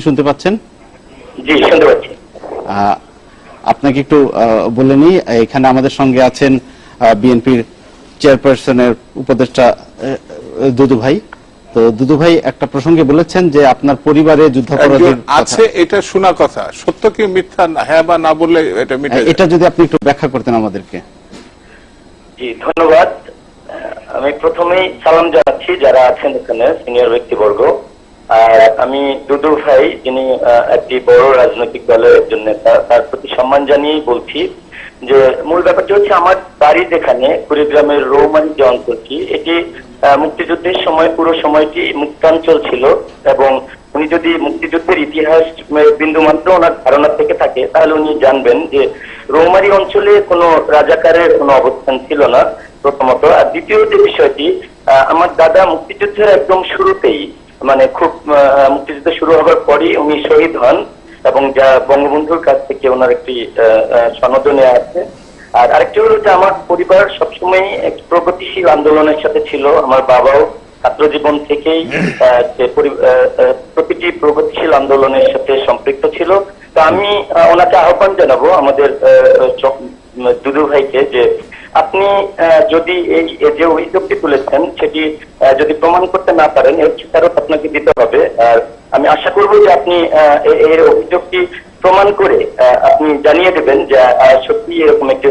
শুনতে পাচ্ছেন? জি, শুনতে পাচ্ছি। আপনাকে একটু বলে নিই, এখানে আমাদের সঙ্গে আছেন বিএনপির চেয়ারপারসনের উপদেষ্টা দুদু ভাই। তো দুদু ভাই একটা প্রসঙ্গে বলেছেন যে আপনার পরিবারে যুদ্ধাপরাধীর আছে, এটা শোনা কথা, সত্য কি মিথ্যা হ্যাঁ বা না বললে এটা মিটে যায়। এটা যদি আপনি একটু ব্যাখ্যা করতেন আমাদেরকে। জি, ধন্যবাদ। আমি প্রথমেই সালাম জানাচ্ছি যারা আছেন এখানে সিনিয়র ব্যক্তিবর্গ। আর আমি দুদু ভাই, যিনি একটি বড় রাজনৈতিক দলের একজন নেতা, তার প্রতি সম্মান জানিয়েই বলছি যে মূল ব্যাপারটি হচ্ছে আমার বাড়ি যেখানে কুড়িগ্রামের রৌমারী যে অঞ্চলটি, এটি মুক্তিযুদ্ধের সময় পুরো সময়টি মুক্তাঞ্চল ছিল। এবং উনি যদি মুক্তিযুদ্ধের ইতিহাস বিন্দুমাত্র ওনার ধারণা থেকে থাকে তাহলে উনি জানবেন যে রৌমারী অঞ্চলে কোনো রাজাকারের কোনো অবস্থান ছিল না, প্রথমত। আর দ্বিতীয় যে বিষয়টি, আমার দাদা মুক্তিযুদ্ধের একদম শুরুতেই, মানে খুব মুক্তিযুদ্ধ শুরু হওয়ার পরই উনি শহীদ হন, এবং যা বঙ্গবন্ধুর কাছ থেকে ওনার একটি সনদ নেওয়া আছে। আর আরেকটি হলো যে আমার পরিবার সবসময় একটি প্রগতিশীল আন্দোলনের সাথে ছিল। আমার বাবাও ছাত্র জীবন থেকেই প্রতিটি প্রগতিশীল আন্দোলনের সাথে সম্পৃক্ত ছিল। তো আমি ওনাকে আহ্বান জানাবো, আমাদের দুদু ভাইকে, যে আপনি যদি এই যে অভিযোগটি তুলেছেন সেটি যদি প্রমাণ করতে না পারেন, এর ফেরত আপনাকে দিতে হবে। আর আমি আশা করব যে আপনি এর অভিযোগটি প্রমাণ করে আপনি জানিয়ে দেবেন যে সত্যি এরকম একটি,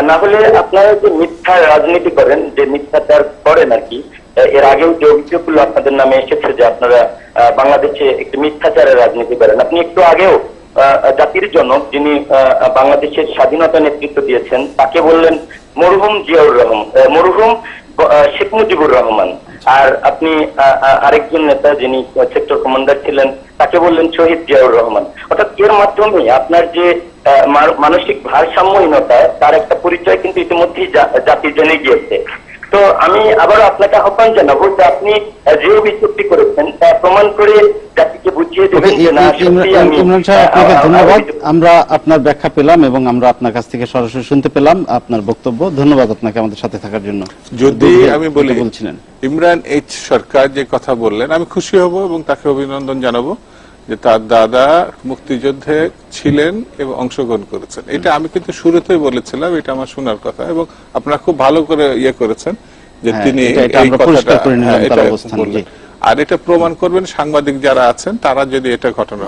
না হলে আপনারা যে মিথ্যা রাজনীতি করেন, যে মিথ্যাচার করেন আর কি, এর আগেও যে অভিযোগগুলো আপনাদের নামে এসেছে যে আপনারা বাংলাদেশে একটি মিথ্যাচারের রাজনীতি করেন। আপনি একটু আগেও জাতির জনক, যিনি বাংলাদেশের স্বাধীনতা নেতৃত্ব দিয়েছেন, তাকে বললেন মরহুম জিয়াউর রহমান, মরহুম শেখ মুজিবুর রহমান। আর আপনি আরেকজন নেতা যিনি সেক্টর কমান্ডার ছিলেন, তাকে বললেন শহীদ জিয়াউর রহমান। অর্থাৎ এর মাধ্যমে আপনার যে মানসিক ভারসাম্যহীনতা, তার একটা পরিচয় কিন্তু ইতিমধ্যেই জাতি জেনে গিয়েছে। তো আমি আবারও আপনাকে আহ্বান জানাবো যে আপনি যে অভিযোগটি করেছেন তা প্রমাণ করে জাতিকে বুঝিয়ে দেবেন যে না, সত্যি আমি। ইমরান সাহেব, আপনাকে ধন্যবাদ। আমরা আপনার ব্যাখ্যা পেলাম এবং আমরা আপনার কাছ থেকে সরাসরি শুনতে পেলাম আপনার বক্তব্য। ধন্যবাদ আপনাকে আমাদের সাথে থাকার জন্য। যদি আমি বলছিলেন ইমরান এইচ সরকার যে কথা বললেন, আমি খুশি হব এবং তাকে অভিনন্দন জানাবো যে তার দাদা মুক্তিযুদ্ধে ছিলেন এবং অংশগ্রহণ করেছেন। এটা আমি কিন্তু শুরুতেই বলেছিলাম, এটা আমার শোনার কথা, এবং আপনারা খুব ভালো করে করেছেন যে তিনি এই কথাটা বললেন। আর এটা প্রমাণ করবেন সাংবাদিক যারা আছেন, তারা যদি এটা ঘটনা